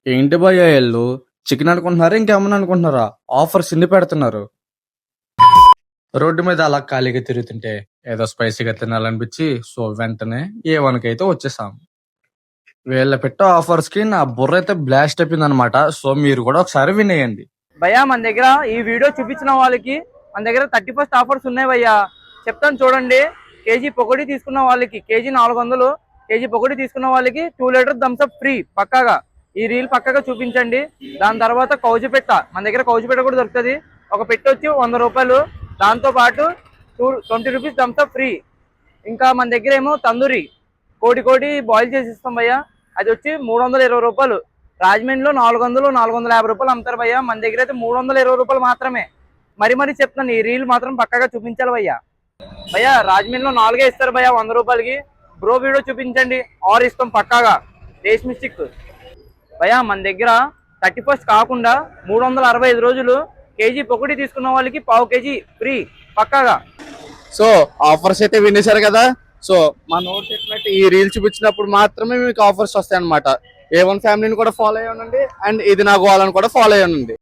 ఏంటి భయ్యా ఎల్లు చికెన్ అనుకుంటున్నారా ఇంకేమన్నా అనుకుంటున్నారా? ఆఫర్స్ ఇన్ని పెడుతున్నారు. రోడ్డు మీద అలా ఖాళీగా తిరుగుతుంటే ఏదో స్పైసీగా తినాలనిపించి సో వెంటనే ఏ1 వచ్చేసాం. వీళ్ళ పెట్టే ఆఫర్స్ కి నా బుర్ర అయితే బ్లాస్ట్ అయిపోయింది అనమాట. సో మీరు కూడా ఒకసారి వినేయండి. భయ్యా మన దగ్గర ఈ వీడియో చూపించిన వాళ్ళకి మన దగ్గర 31st ఆఫర్స్ ఉన్నాయి భయ్యా. చెప్తాను చూడండి. కేజీ పొగడి తీసుకున్న వాళ్ళకి కేజీ 400, కేజీ పొగడి తీసుకున్న వాళ్ళకి 2 లీటర్ థమ్స్అప్ ఫ్రీ పక్కాగా. ఈ రీల్ పక్కగా చూపించండి. దాని తర్వాత కౌజు పెట్ట, మన దగ్గర కౌజు పెట్ట కూడా దొరుకుతుంది. ఒక పెట్ట వచ్చి 100 రూపాయలు, దాంతో పాటు 20 రూపీస్ థమ్స్అప్ ఫ్రీ. ఇంకా మన దగ్గర ఏమో తందూరి కోడి బాయిల్ చేసి ఇస్తాం భయ్యా. అది వచ్చి 320 రూపాయలు. రాజమండ్రిలో 400, 450 రూపాయలు అమ్ముతారు భయ్యా. మన దగ్గర అయితే 320 రూపాయలు మాత్రమే. మరి చెప్తాను, ఈ రీల్ మాత్రం పక్కగా చూపించాలి భయ్యా. భయ్యా రాజమండ్రిలో 4 ఇస్తారు భయ్యా 100 రూపాయలకి. బ్రో వీడియో చూపించండి, 6 ఇస్తాం పక్కాగా. రేష్మి స్టిక్ భయ్యా మన దగ్గర 31st కాకుండా 365 రోజులు కేజీ పొగడి తీసుకున్న వాళ్ళకి పావు కేజీ ఫ్రీ పక్కాగా. సో ఆఫర్స్ అయితే వినేశారు కదా. సో మా నోట్ చెప్పినట్టు ఈ రీల్ చూపించినప్పుడు మాత్రమే మీకు ఆఫర్స్ వస్తాయి అనమాట. A1 ఫ్యామిలీని కూడా ఫాలో అయ్యి ఉండండి అండ్ ఇది నా గోవాలని కూడా ఫాలో అయ్యి ఉండండి.